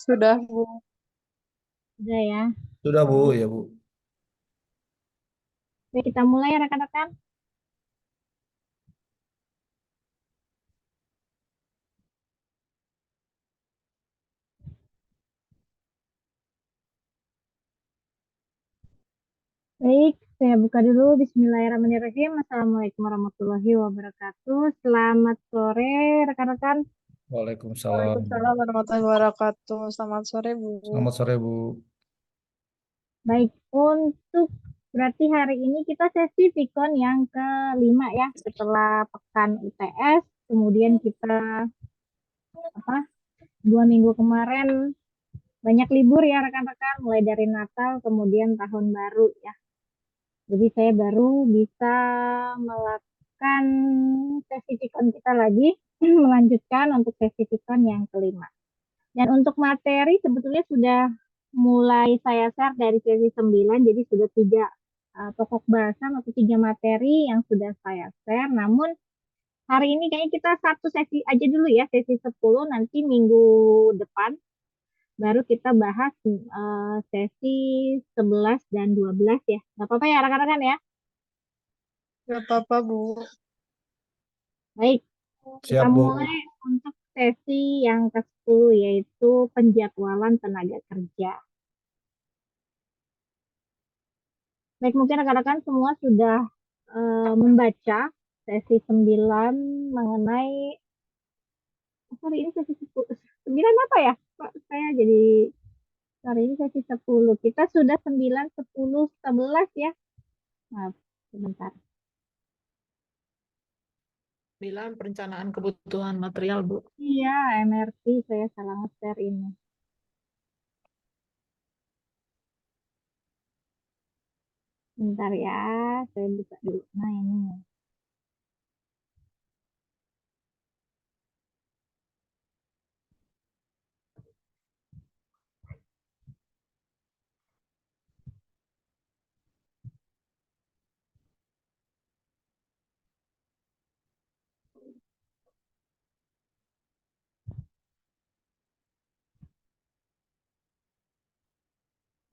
Sudah, Bu. Udah ya. Sudah Bu, ya Bu. Oke, kita mulai ya rekan-rekan. Baik, saya buka dulu. Bismillahirrahmanirrahim. Assalamualaikum warahmatullahi wabarakatuh. Selamat sore rekan-rekan. Waalaikumsalam. Waalaikumsalam warahmatullahi wabarakatuh. Selamat sore, Bu. Selamat sore Bu. Baik, untuk berarti hari ini kita sesi Vikon yang kelima ya. Setelah pekan UTS, kemudian kita apa 2 minggu kemarin banyak libur ya rekan-rekan, mulai dari Natal kemudian tahun baru ya. Jadi saya baru bisa melakukan sesi Vicon kita lagi, melanjutkan untuk sesi Vicon yang kelima. Dan untuk materi sebetulnya sudah mulai saya share dari sesi 9, jadi sudah 3 pokok bahasan atau 3 materi yang sudah saya share. Namun hari ini kayaknya kita satu sesi aja dulu ya, sesi 10, nanti minggu depan baru kita bahas sesi 11 dan 12 ya. Nggak apa-apa ya rekan-rekan ya. Gak apa-apa, Bu. Baik, kita Siap Bu. mulai untuk sesi yang ke-10 yaitu penjadwalan tenaga kerja. Baik, mungkin rekan-rekan semua sudah membaca sesi 9 mengenai sorry ini sesi 10. 9 apa ya? Pak, saya jadi sorry ini sesi 10. Kita sudah 9, 10, 11 ya. Maaf, sebentar. Bilang perencanaan kebutuhan material, Bu. Iya, MRP saya salah nge-share ini. Bentar ya, saya buka dulu. Nah, ini.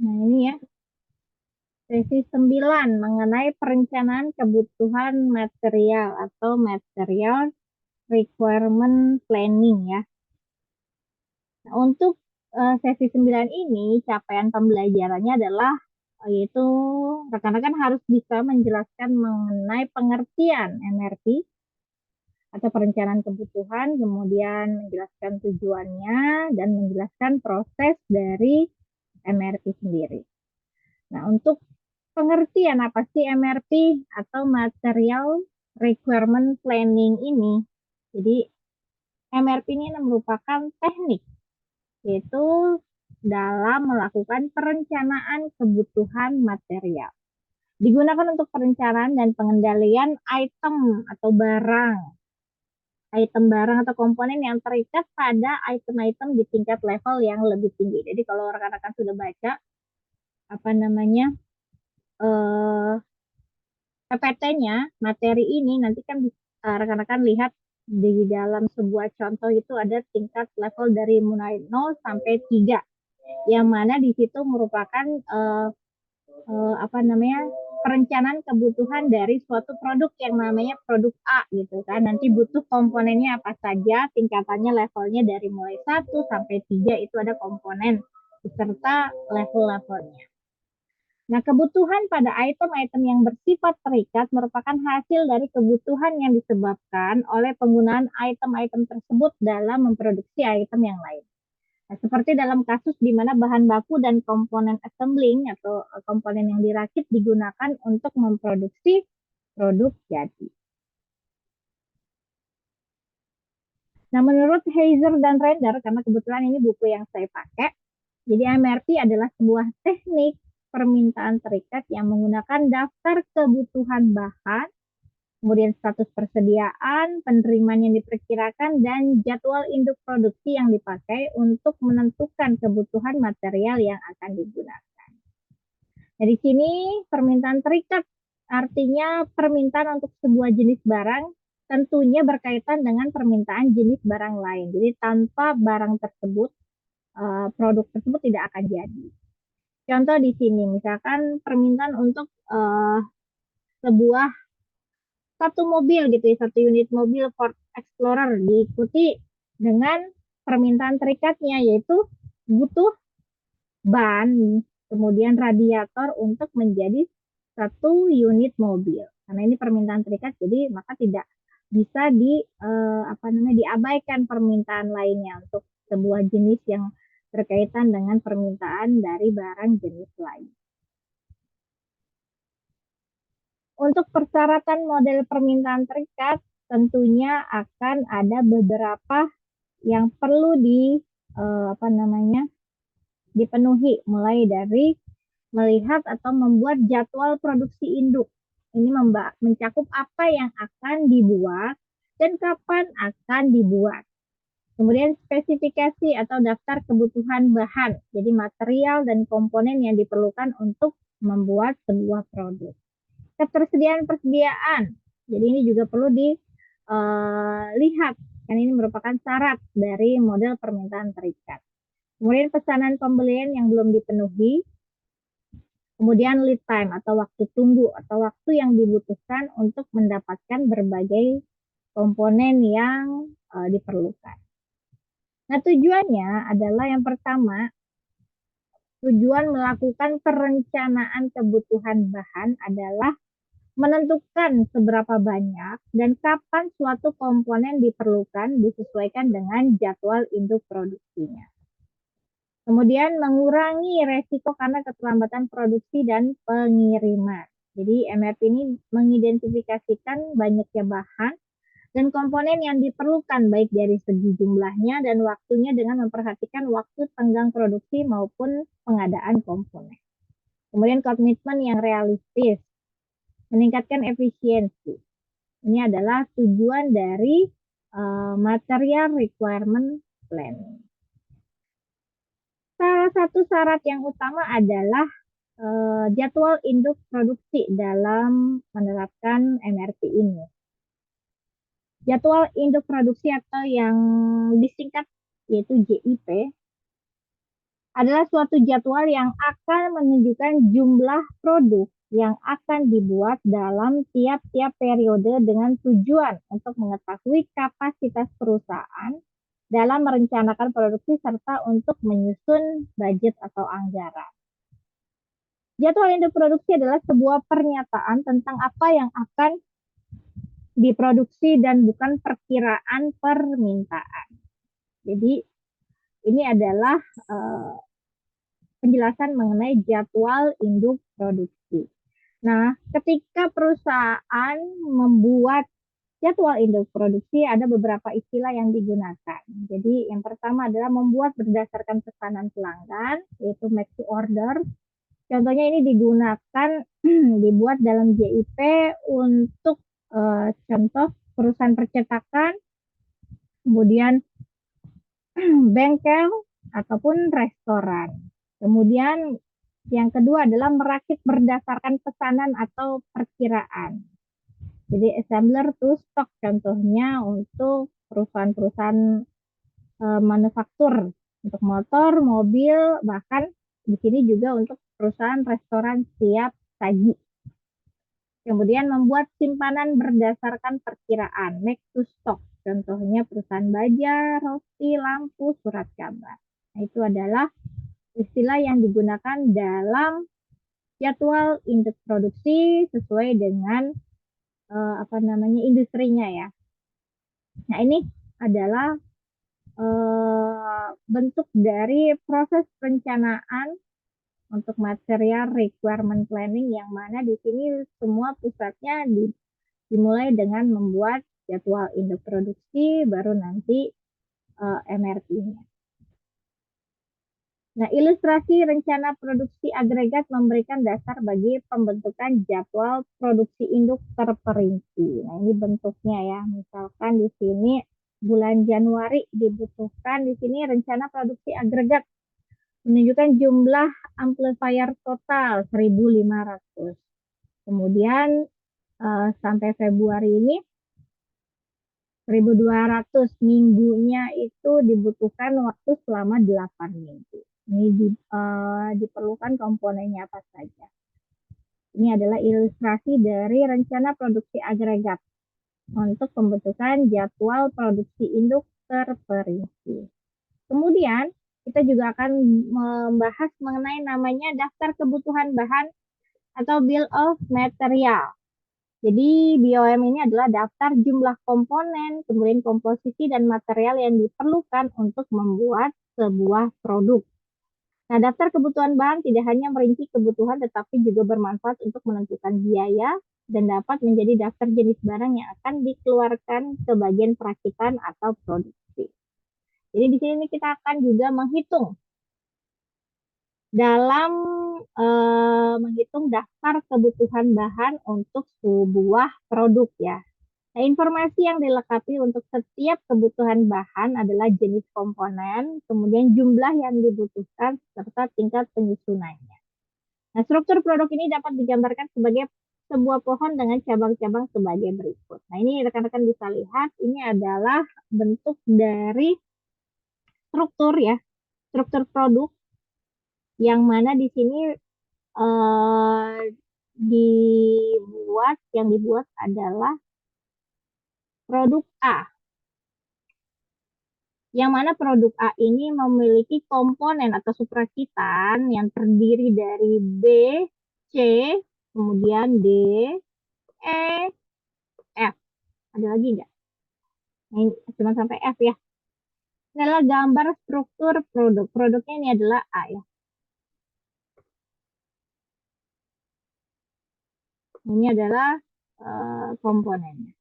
Nah, ini ya. Sesi 9 mengenai perencanaan kebutuhan material atau material requirement planning ya. Nah, untuk sesi 9 ini capaian pembelajarannya adalah yaitu rekan-rekan harus bisa menjelaskan mengenai pengertian MRP atau perencanaan kebutuhan, kemudian menjelaskan tujuannya dan menjelaskan proses dari MRP sendiri. Nah, untuk pengertian apa sih MRP atau Material Requirement Planning ini? Jadi, MRP ini merupakan teknik, yaitu dalam melakukan perencanaan kebutuhan material. Digunakan untuk perencanaan dan pengendalian item atau barang atau komponen yang terikat pada item-item di tingkat level yang lebih tinggi. Jadi kalau rekan-rekan sudah baca apa namanya PPT-nya, materi ini nanti kan rekan-rekan lihat di dalam sebuah contoh itu ada tingkat level dari mulai 0 sampai 3, yang mana di situ merupakan apa namanya perencanaan kebutuhan dari suatu produk yang namanya produk A gitu kan. Nanti butuh komponennya apa saja, tingkatannya levelnya dari mulai 1 sampai 3 itu ada komponen beserta level-levelnya. Nah, kebutuhan pada item-item yang bersifat terikat merupakan hasil dari kebutuhan yang disebabkan oleh penggunaan item-item tersebut dalam memproduksi item yang lain. Nah, seperti dalam kasus di mana bahan baku dan komponen assembling atau komponen yang dirakit digunakan untuk memproduksi produk jadi. Nah, menurut Heiser dan Render, karena kebetulan ini buku yang saya pakai, jadi MRP adalah sebuah teknik permintaan terikat yang menggunakan daftar kebutuhan bahan, kemudian status persediaan, penerimaan yang diperkirakan, dan jadwal induk produksi yang dipakai untuk menentukan kebutuhan material yang akan digunakan. Nah, di sini permintaan terikat artinya permintaan untuk sebuah jenis barang tentunya berkaitan dengan permintaan jenis barang lain. Jadi tanpa barang tersebut produk tersebut tidak akan jadi. Contoh di sini, misalkan permintaan untuk sebuah satu mobil gitu ya, satu unit mobil Ford Explorer diikuti dengan permintaan terikatnya, yaitu butuh ban, kemudian radiator untuk menjadi satu unit mobil. Karena ini permintaan terikat, jadi maka tidak bisa diabaikan permintaan lainnya untuk sebuah jenis yang berkaitan dengan permintaan dari barang jenis lain. Untuk persyaratan model permintaan terikat, tentunya akan ada beberapa yang perlu dipenuhi, mulai dari melihat atau membuat jadwal produksi induk. Ini mencakup apa yang akan dibuat dan kapan akan dibuat. Kemudian spesifikasi atau daftar kebutuhan bahan, jadi material dan komponen yang diperlukan untuk membuat sebuah produk. Persediaan, jadi ini juga perlu dilihat, kan ini merupakan syarat dari model permintaan terikat. Kemudian pesanan pembelian yang belum dipenuhi, kemudian lead time atau waktu tunggu atau waktu yang dibutuhkan untuk mendapatkan berbagai komponen yang diperlukan. Nah, tujuannya adalah yang pertama, tujuan melakukan perencanaan kebutuhan bahan adalah menentukan seberapa banyak dan kapan suatu komponen diperlukan disesuaikan dengan jadwal induk produksinya. Kemudian mengurangi resiko karena keterlambatan produksi dan pengiriman. Jadi MRP ini mengidentifikasikan banyaknya bahan dan komponen yang diperlukan baik dari segi jumlahnya dan waktunya dengan memperhatikan waktu tenggang produksi maupun pengadaan komponen. Kemudian komitmen yang realistis, meningkatkan efisiensi. Ini adalah tujuan dari material requirement planning. Salah satu syarat yang utama adalah jadwal induk produksi dalam menerapkan MRP ini. Jadwal induk produksi atau yang disingkat yaitu JIP adalah suatu jadwal yang akan menunjukkan jumlah produk yang akan dibuat dalam tiap-tiap periode dengan tujuan untuk mengetahui kapasitas perusahaan dalam merencanakan produksi serta untuk menyusun budget atau anggaran. Jadwal induk produksi adalah sebuah pernyataan tentang apa yang akan diproduksi dan bukan perkiraan permintaan. Jadi ini adalah penjelasan mengenai jadwal induk produksi. Nah, ketika perusahaan membuat jadwal induk produksi, ada beberapa istilah yang digunakan. Jadi, yang pertama adalah membuat berdasarkan pesanan pelanggan, yaitu make to order. Contohnya ini digunakan, dibuat dalam JIP untuk contoh perusahaan percetakan, kemudian bengkel, ataupun restoran. Kemudian yang kedua adalah merakit berdasarkan pesanan atau perkiraan. Jadi assembler to stock contohnya untuk perusahaan-perusahaan manufaktur untuk motor, mobil, bahkan di sini juga untuk perusahaan restoran siap saji. Kemudian membuat simpanan berdasarkan perkiraan, make to stock. Contohnya perusahaan baja, roti, lampu, surat kabar. Nah, itu adalah istilah yang digunakan dalam jadwal induk produksi sesuai dengan industrinya ya. Nah, ini adalah bentuk dari proses perencanaan untuk material requirement planning yang mana di sini semua pusatnya dimulai dengan membuat jadwal induk produksi baru nanti MRP-nya. Nah, ilustrasi rencana produksi agregat memberikan dasar bagi pembentukan jadwal produksi induk terperinci. Nah, ini bentuknya ya. Misalkan di sini bulan Januari dibutuhkan di sini rencana produksi agregat menunjukkan jumlah amplifier total 1.200 minggunya itu dibutuhkan waktu selama 8 minggu. Ini diperlukan komponennya apa saja. Ini adalah ilustrasi dari rencana produksi agregat untuk pembentukan jadwal produksi induk terperinci. Kemudian kita juga akan membahas mengenai namanya daftar kebutuhan bahan atau Bill of Material. Jadi BOM ini adalah daftar jumlah komponen, kemudian komposisi dan material yang diperlukan untuk membuat sebuah produk. Nah, daftar kebutuhan bahan tidak hanya merinci kebutuhan tetapi juga bermanfaat untuk menentukan biaya dan dapat menjadi daftar jenis barang yang akan dikeluarkan ke bagian perakitan atau produksi. Jadi di sini kita akan juga menghitung dalam menghitung daftar kebutuhan bahan untuk sebuah produk ya. Nah, informasi yang dilengkapi untuk setiap kebutuhan bahan adalah jenis komponen, kemudian jumlah yang dibutuhkan, serta tingkat penyusunannya. Nah, struktur produk ini dapat digambarkan sebagai sebuah pohon dengan cabang-cabang sebagai berikut. Nah, ini rekan-rekan bisa lihat, ini adalah bentuk dari struktur ya, struktur produk, yang mana di sini yang dibuat adalah produk A. Yang mana produk A ini memiliki komponen atau suprakitan yang terdiri dari B, C, kemudian D, E, F. Ada lagi nggak? Ini cuma sampai F ya. Ini adalah gambar struktur produk. Produknya ini adalah A ya. Ini adalah komponennya.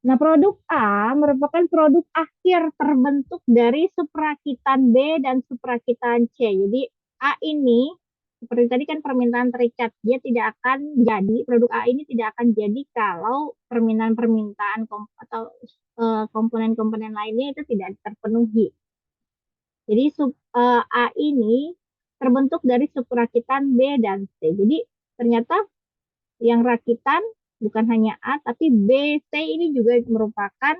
Nah, produk A merupakan produk akhir terbentuk dari suprakitan B dan suprakitan C. Jadi A ini, seperti tadi kan permintaan terikat, dia tidak akan jadi, produk A ini tidak akan jadi kalau permintaan-permintaan atau komponen-komponen lainnya itu tidak terpenuhi. Jadi A ini terbentuk dari suprakitan B dan C. Jadi ternyata yang rakitan bukan hanya A, tapi B, C ini juga merupakan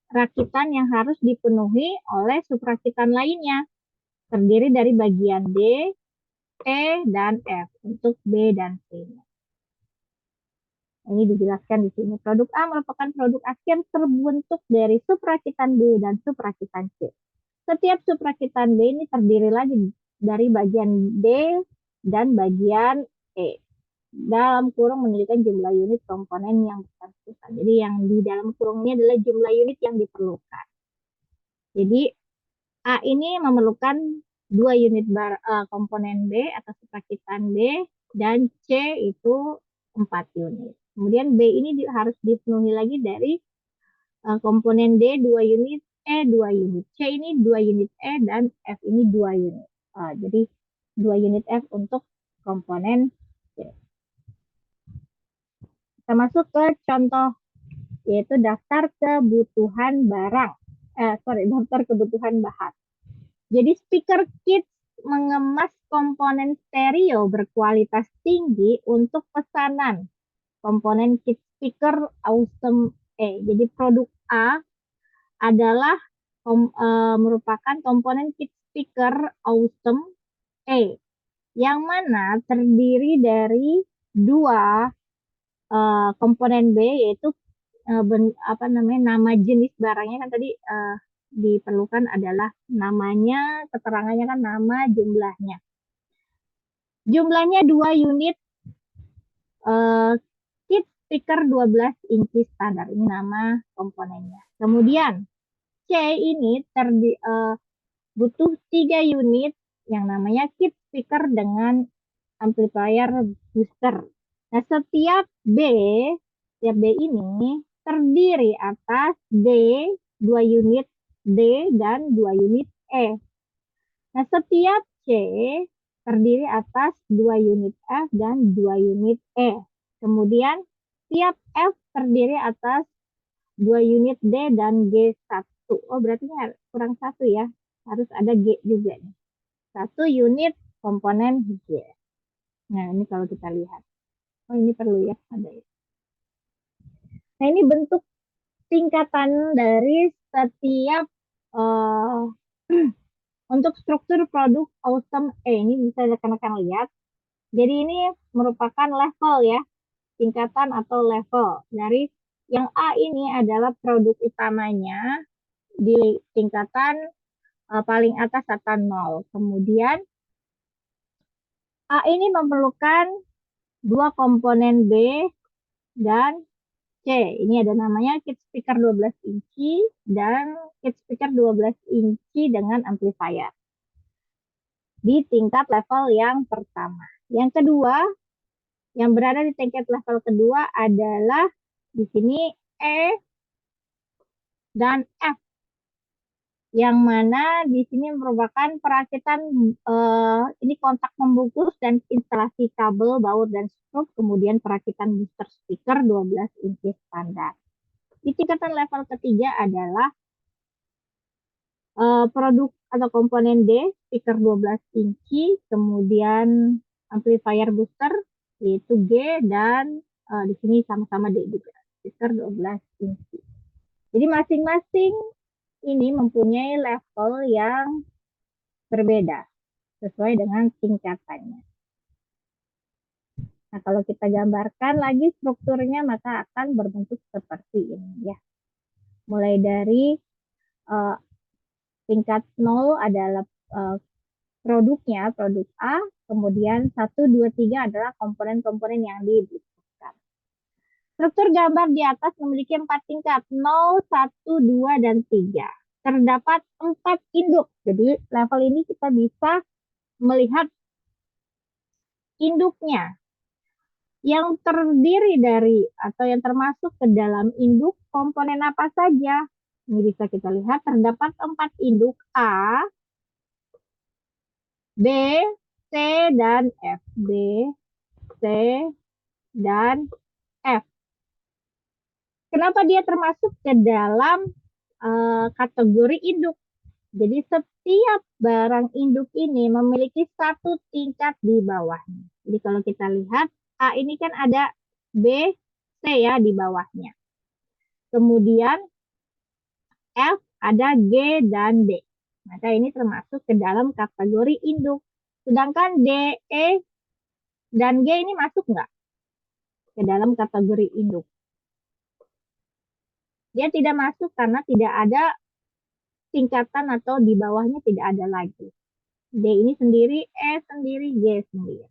rakitan yang harus dipenuhi oleh suprakitan lainnya. Terdiri dari bagian D, E, dan F untuk B dan C. Ini dijelaskan di sini. Produk A merupakan produk akhir terbentuk dari suprakitan B dan suprakitan C. Setiap suprakitan B ini terdiri lagi dari bagian D dan bagian E. Dalam kurung menunjukkan jumlah unit komponen yang bersangkutan. Jadi yang di dalam kurung ini adalah jumlah unit yang diperlukan. Jadi A ini memerlukan 2 unit komponen B atau suprakitan B dan C itu 4 unit. Kemudian B ini harus dipenuhi lagi dari komponen D 2 unit, E 2 unit, C ini 2 unit E dan F ini 2 unit. Jadi 2 unit F untuk komponen C. Kita masuk ke contoh, yaitu daftar kebutuhan daftar kebutuhan bahan. Jadi speaker kit mengemas komponen stereo berkualitas tinggi untuk pesanan. Komponen kit speaker Awesome E. Jadi produk A adalah merupakan komponen kit speaker Awesome E. Yang mana terdiri dari 2 komponen B, yaitu nama jenis barangnya kan tadi diperlukan adalah namanya, keterangannya kan nama, jumlahnya. Jumlahnya 2 unit kit speaker 12 inci standar. Ini nama komponennya. Kemudian C ini butuh 3 unit yang namanya kit speaker dengan amplifier booster. Nah, setiap B ini terdiri atas D, 2 unit D, dan 2 unit E. Nah, setiap C terdiri atas 2 unit F dan 2 unit E. Kemudian, setiap F terdiri atas 2 unit D dan G1. Oh, berarti ini kurang 1 ya. Harus ada G juga nih. 1 unit komponen G. Nah, ini kalau kita lihat. Oh, ini perlu ya, ada ya. Nah, ini bentuk tingkatan dari setiap eh, untuk struktur produk Autumn ini bisa rekan-rekan lihat. Jadi ini merupakan level ya, tingkatan atau level dari yang A ini adalah produk utamanya di tingkatan paling atas atau 0. Kemudian A ini memerlukan dua komponen B dan C. Ini ada namanya kit speaker 12 inci dan kit speaker 12 inci dengan amplifier di tingkat level yang pertama. Yang kedua, yang berada di tingkat level kedua adalah di sini E dan F, yang mana di sini merupakan perakitan ini kontak membungkus dan instalasi kabel, baut, dan strop, kemudian perakitan booster speaker 12 inci standar. Di tingkatan level ketiga adalah produk atau komponen D, speaker 12 inci, kemudian amplifier booster, yaitu G, dan di sini sama-sama D juga, speaker 12 inci. Jadi masing-masing ini mempunyai level yang berbeda sesuai dengan tingkatannya. Nah, kalau kita gambarkan lagi strukturnya, maka akan berbentuk seperti ini ya. Mulai dari tingkat 0 adalah produknya, produk A, kemudian 1, 2, 3 adalah komponen-komponen yang dibutuhkan. Struktur gambar di atas memiliki 4 tingkat, 0, 1, 2, dan 3. Terdapat 4 induk. Jadi level ini kita bisa melihat induknya yang terdiri dari atau yang termasuk ke dalam induk komponen apa saja. Ini bisa kita lihat terdapat 4 induk A, B, C, dan F. B, C, dan F. Kenapa dia termasuk ke dalam kategori induk? Jadi setiap barang induk ini memiliki satu tingkat di bawahnya. Jadi kalau kita lihat, A ini kan ada B, C ya di bawahnya. Kemudian F ada G dan D. Maka ini termasuk ke dalam kategori induk. Sedangkan D, E, dan G ini masuk nggak ke dalam kategori induk? Dia tidak masuk karena tidak ada tingkatan atau di bawahnya tidak ada lagi. D ini sendiri, E sendiri, G sendiri.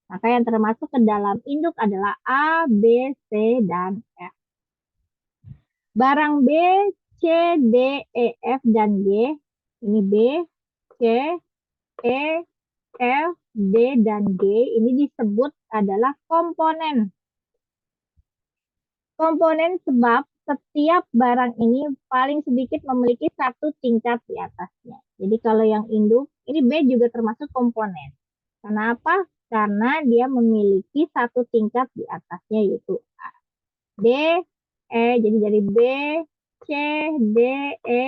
Maka yang termasuk ke dalam induk adalah A, B, C, dan F. Barang B, C, D, E, F, dan G. Ini B, C, E, F, D, dan G. Ini disebut adalah komponen. Komponen sebab setiap barang ini paling sedikit memiliki satu tingkat di atasnya. Jadi kalau yang induk, ini B juga termasuk komponen. Kenapa? Karena dia memiliki satu tingkat di atasnya yaitu A. D, E, jadi dari B, C, D, E,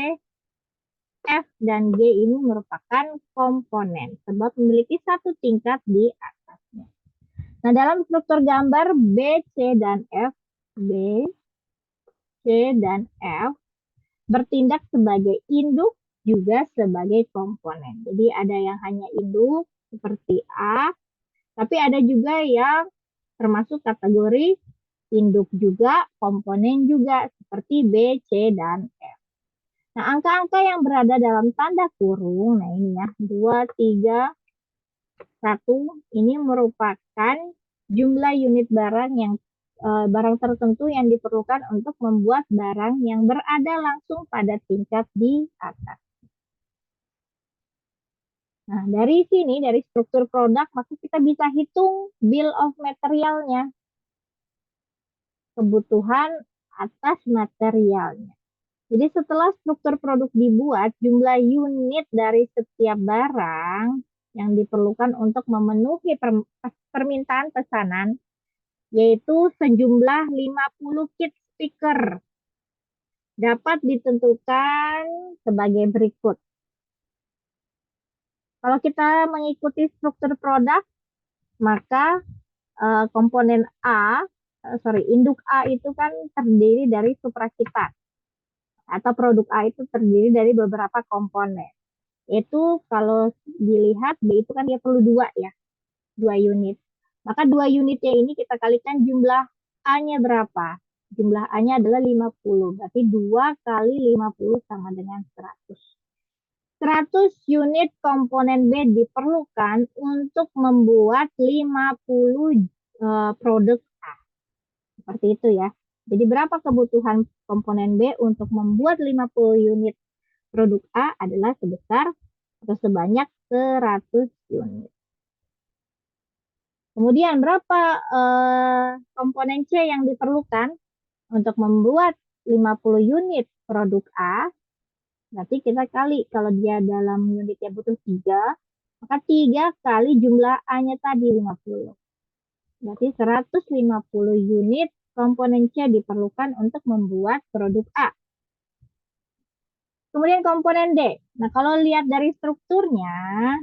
F, dan G ini merupakan komponen. Sebab memiliki satu tingkat di atasnya. Nah, dalam struktur gambar B, C, dan F, B, C, dan F bertindak sebagai induk juga sebagai komponen. Jadi ada yang hanya induk seperti A, tapi ada juga yang termasuk kategori induk juga, komponen juga seperti B, C, dan F. Nah, angka-angka yang berada dalam tanda kurung, nah ini ya, 2, 3, 1, ini merupakan jumlah unit barang yang barang tertentu yang diperlukan untuk membuat barang yang berada langsung pada tingkat di atas. Nah, dari sini, dari struktur produk, maka kita bisa hitung bill of materialnya. Kebutuhan atas materialnya. Jadi setelah struktur produk dibuat, jumlah unit dari setiap barang yang diperlukan untuk memenuhi permintaan pesanan yaitu sejumlah 50 kit speaker dapat ditentukan sebagai berikut. Kalau kita mengikuti struktur produk, maka komponen induk A itu kan terdiri dari suprakita atau produk A itu terdiri dari beberapa komponen. Itu kalau dilihat B itu kan dia perlu 2 ya, 2 unit. Maka 2 unitnya ini kita kalikan jumlah A-nya berapa? Jumlah A-nya adalah 50. Berarti 2 kali 50 sama dengan 100. 100 unit komponen B diperlukan untuk membuat 50 produk A. Seperti itu ya. Jadi berapa kebutuhan komponen B untuk membuat 50 unit produk A adalah sebesar atau sebanyak 100 unit. Kemudian berapa komponen C yang diperlukan untuk membuat 50 unit produk A? Berarti kita kali, kalau dia dalam unitnya butuh 3, maka 3 kali jumlah A-nya tadi 50. Berarti 150 unit komponen C diperlukan untuk membuat produk A. Kemudian komponen D. Nah, kalau lihat dari strukturnya,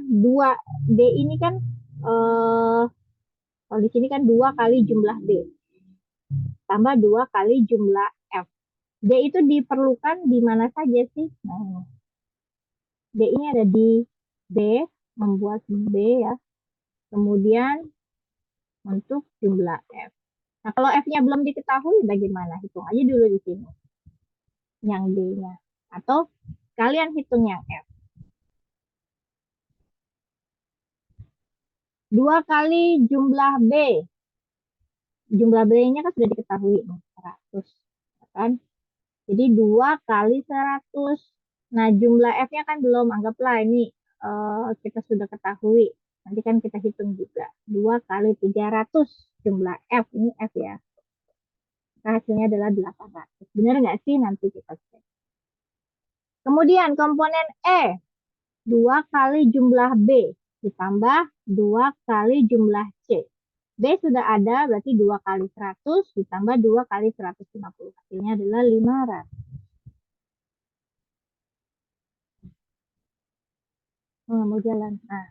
2D ini kan, kalau di sini kan 2 kali jumlah D. Tambah 2 kali jumlah F. D itu diperlukan di mana saja sih? Nah, D ini ada di B, membuat B ya. Kemudian untuk jumlah F. Nah, kalau F-nya belum diketahui bagaimana? Hitung aja dulu di sini. Yang D-nya. Atau kalian hitung yang F. 2 kali jumlah B. Jumlah B-nya kan sudah diketahui. 100. Kan? Jadi 2 kali 100. Nah, jumlah F-nya kan belum. Anggaplah ini kita sudah ketahui. Nanti kan kita hitung juga. 2 kali 300 jumlah F. Ini F ya. Hasilnya adalah 800. Benar nggak sih? Nanti kita cek. Kemudian komponen E. 2 kali jumlah B. Ditambah 2 kali jumlah C. B sudah ada, berarti 2 kali 100 ditambah 2 kali 150. Hasilnya adalah 500. Mau jalan. Nah.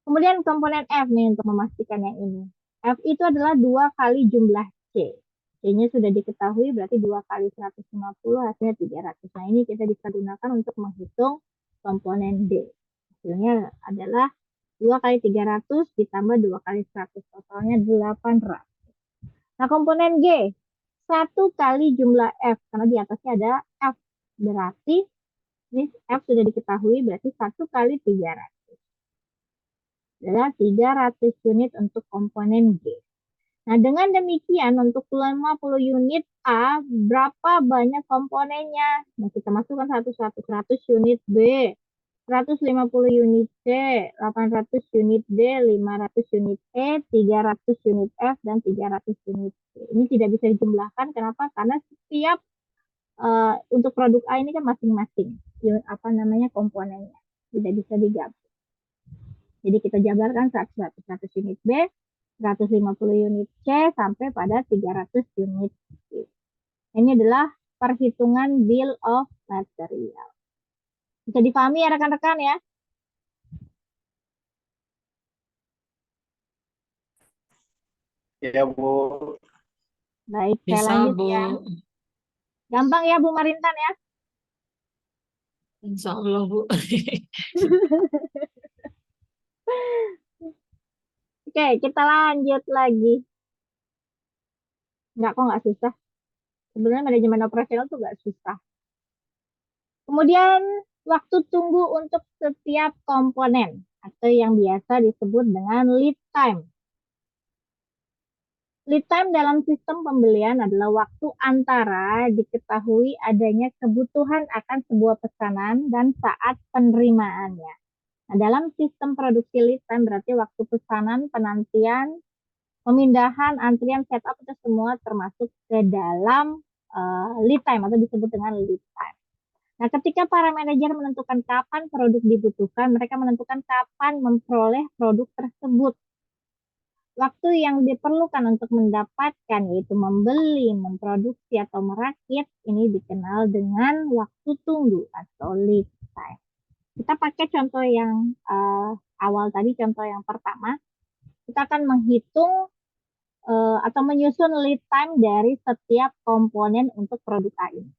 Kemudian komponen F nih untuk memastikan yang ini. F itu adalah 2 kali jumlah C. C-nya sudah diketahui, berarti 2 kali 150 hasilnya 300. Nah, ini kita bisa gunakan untuk menghitung komponen D. Hasilnya adalah 2 kali 300 ditambah 2 kali 100. Totalnya 800. Nah, komponen G. 1 kali jumlah F. Karena di atasnya ada F. Berarti ini F sudah diketahui, berarti 1 kali 300. Adalah 300 unit untuk komponen G. Nah, dengan demikian untuk 50 unit A, berapa banyak komponennya? Nah, kita masukkan satu-satu. 100 unit B, 150 unit C, 800 unit D, 500 unit E, 300 unit F, dan 300 unit C. Ini tidak bisa dijumlahkan. Kenapa? Karena setiap untuk produk A ini kan masing-masing komponennya. Tidak bisa digabung. Jadi kita jabarkan 100 unit B, 150 unit C, sampai pada 300 unit C. Ini adalah perhitungan bill of material. Bisa dipahami ya rekan-rekan ya? Ya, Bu. Baik, saya Bisa, lanjut Bu. ya. Gampang ya Bu Marintan ya? Insya Allah, Bu. Oke, kita lanjut lagi. Kok nggak susah. Sebenarnya manajemen operasional tuh nggak susah. Kemudian waktu tunggu untuk setiap komponen atau yang biasa disebut dengan lead time. Lead time dalam sistem pembelian adalah waktu antara diketahui adanya kebutuhan akan sebuah pesanan dan saat penerimaannya. Nah, dalam sistem produksi lead time berarti waktu pesanan, penantian, pemindahan, antrian, setup itu semua termasuk ke dalam lead time atau disebut dengan lead time. Nah, ketika para manajer menentukan kapan produk dibutuhkan, mereka menentukan kapan memperoleh produk tersebut. Waktu yang diperlukan untuk mendapatkan, yaitu membeli, memproduksi, atau merakit, ini dikenal dengan waktu tunggu atau lead time. Kita pakai contoh yang awal tadi, contoh yang pertama. kita akan menghitung atau menyusun lead time dari setiap komponen untuk produk A ini.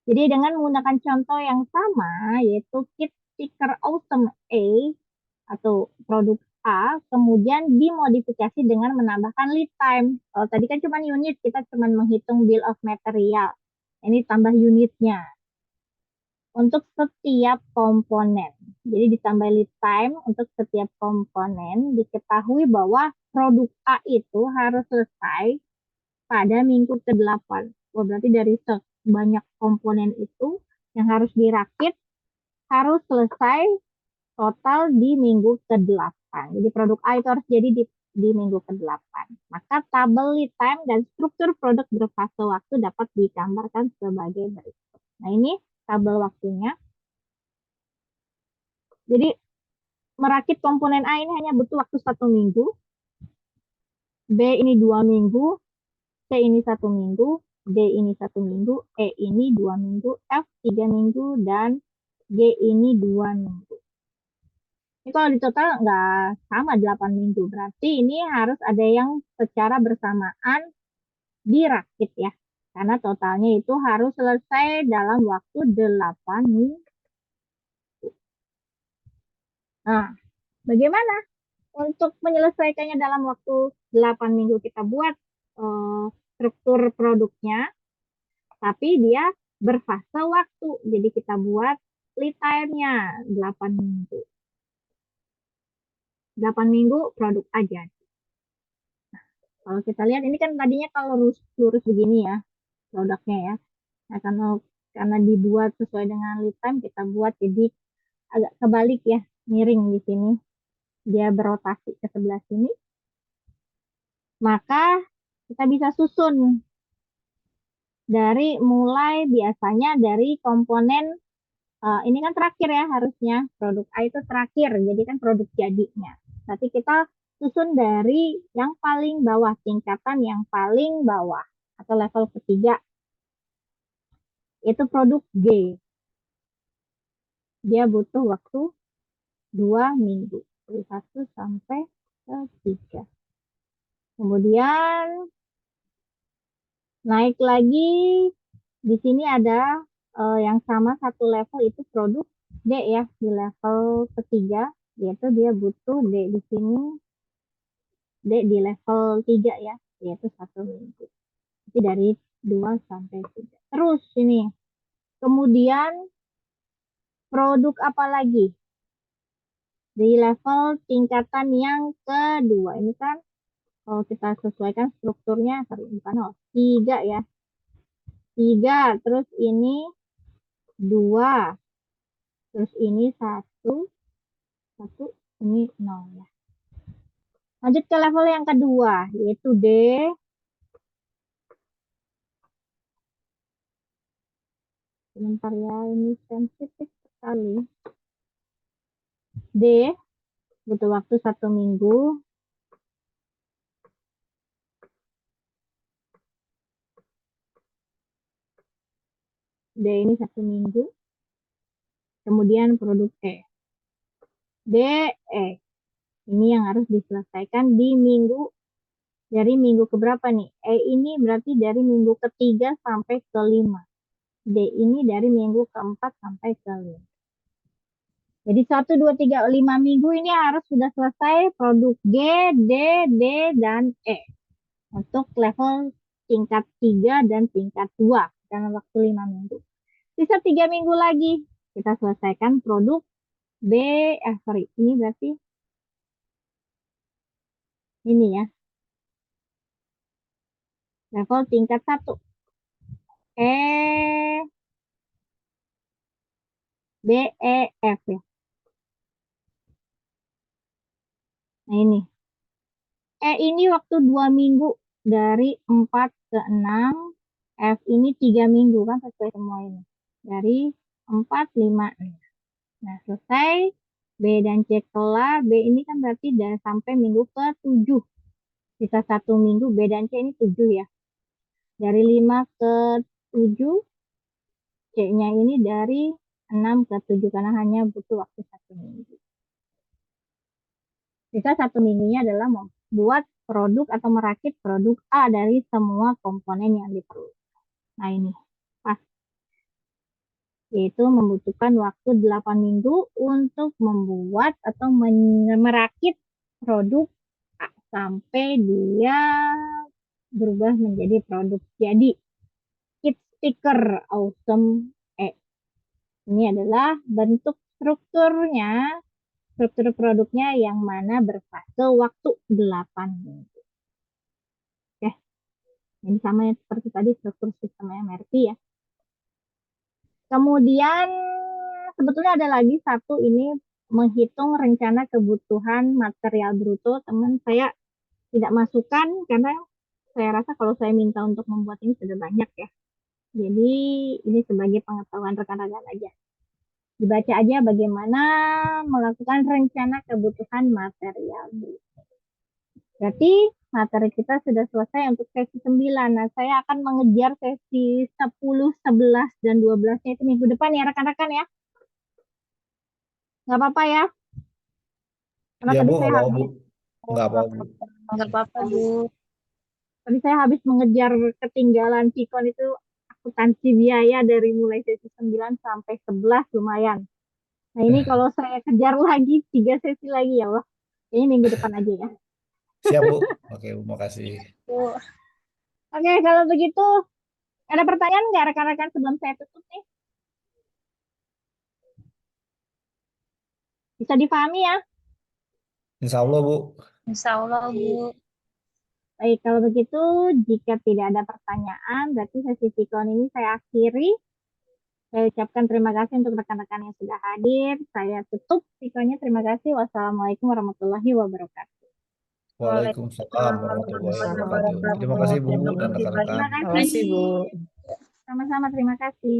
Jadi dengan menggunakan contoh yang sama, yaitu kit stiker Awesome A atau produk A, kemudian dimodifikasi dengan menambahkan lead time. Kalau tadi kan cuma unit, kita cuma menghitung bill of material. Ini tambah unitnya untuk setiap komponen. Jadi ditambah lead time untuk setiap komponen, diketahui bahwa produk A itu harus selesai pada minggu ke-8. Wah, berarti dari sebanyak komponen itu yang harus dirakit harus selesai total di minggu ke-8. Jadi produk A itu harus jadi di minggu ke-8. Maka tabel lead time dan struktur produk berfase waktu dapat digambarkan sebagai berikut. Nah, ini tabel waktunya. Jadi merakit komponen A ini hanya butuh waktu 1 minggu, B ini 2 minggu, C ini 1 minggu, D ini 1 minggu, E ini 2 minggu, F 3 minggu, dan G ini 2 minggu. Ini kalau di total nggak sama 8 minggu, berarti ini harus ada yang secara bersamaan dirakit ya. Karena totalnya itu harus selesai dalam waktu 8 minggu. Nah, bagaimana untuk menyelesaikannya dalam waktu 8 minggu? Kita buat struktur produknya, tapi dia berfase waktu. Jadi kita buat lead time-nya 8 minggu. 8 minggu produk aja. Nah, kalau kita lihat ini kan tadinya kalau lurus begini ya produknya ya. Nah, karena dibuat sesuai dengan lead time, kita buat jadi agak kebalik ya, miring di sini. Dia berotasi ke sebelah sini. Maka kita bisa susun dari mulai biasanya dari komponen ini kan terakhir ya harusnya produk A itu terakhir, jadi kan produk jadinya. Tapi kita susun dari yang paling bawah, tingkatan yang paling bawah atau level ketiga, itu produk G. Dia butuh waktu 2 minggu, dari 1 sampai ke 3. Kemudian naik lagi, di sini ada yang sama satu level itu produk D ya, di level ketiga, yaitu dia butuh D di sini, D di level 3 ya, yaitu 1 minggu. Jadi dari 2 sampai 3. Terus ini, kemudian produk apa lagi? Di level tingkatan yang kedua, ini kan kalau kita sesuaikan strukturnya, bukan 3 ya. 3, terus ini 2, terus ini 1, ini 0 ya. Lanjut ke level yang kedua, yaitu D. Sebentar ya, ini sensitif sekali. D, butuh waktu 1 minggu. D ini 1 minggu. Kemudian produk E. D, E. Ini yang harus diselesaikan di dari minggu keberapa nih? E ini berarti dari minggu ke-3 sampai ke-5. D ini dari minggu ke-4 sampai ke-5. Jadi 1, 2, 3, 5 minggu ini harus sudah selesai produk G, D, D, dan E. Untuk level tingkat 3 dan tingkat 2 dalam waktu 5 minggu. Sisa 3 minggu lagi kita selesaikan produk B, ini berarti ini ya. Level tingkat 1. E, B, E, F ya. Nah ini. E ini waktu 2 minggu dari 4 ke 6. F ini 3 minggu kan sesuai semua ini. Dari 4, 5, 6. Nah selesai. B dan C kelar. B ini kan berarti udah sampai minggu ke-7. Sisa 1 minggu. B dan C ini 7 ya. Dari 5 ke 7. C-nya ini dari 6 ke 7 karena hanya butuh waktu 1 minggu. Sisa 1 minggunya adalah membuat produk atau merakit produk A dari semua komponen yang diperlukan. Nah ini pas, yaitu membutuhkan waktu 8 minggu untuk membuat atau merakit produk A sampai dia berubah menjadi produk jadi. Kit sticker awesome E. Ini adalah bentuk strukturnya, struktur produknya yang mana berfase waktu 8 minggu. Oke, ini sama yang seperti tadi struktur sistem MRP ya. Kemudian sebetulnya ada lagi satu ini menghitung rencana kebutuhan material bruto. Teman saya tidak masukkan karena saya rasa kalau saya minta untuk membuat ini sudah banyak ya. Jadi ini sebagai pengetahuan rekan-rekan aja. Dibaca aja bagaimana melakukan rencana kebutuhan material bruto. Berarti materi kita sudah selesai untuk sesi 9. Nah, saya akan mengejar sesi 10, 11, dan 12-nya itu minggu depan ya rekan-rekan ya. Nggak apa-apa ya. Karena Iya tadi Bu, saya nggak apa-apa Bu. habis Nggak apa-apa Bu. Nggak apa-apa, Bu. tadi saya habis mengejar ketinggalan Vicon itu akuntansi biaya dari mulai sesi 9 sampai 11 lumayan. Nah, ini kalau saya kejar lagi 3 sesi lagi ya Allah. Ini minggu depan aja ya. Siap Bu. Oke Bu, makasih. Bu. Oke, kalau begitu ada pertanyaan nggak rekan-rekan sebelum saya tutup nih? Bisa dipahami ya? Insya Allah Bu. Insya Allah, Bu. Baik, kalau begitu jika tidak ada pertanyaan, berarti sesi Vicon ini saya akhiri. Saya ucapkan terima kasih untuk rekan-rekan yang sudah hadir. Saya tutup Viconnya. Terima kasih. Wassalamualaikum warahmatullahi wabarakatuh. Waalaikumsalam warahmatullahi wabarakatuh. Terima kasih Bu dan rekan-rekan. Terima Terima kasih, kasih. Bu. Sama-sama, terima kasih.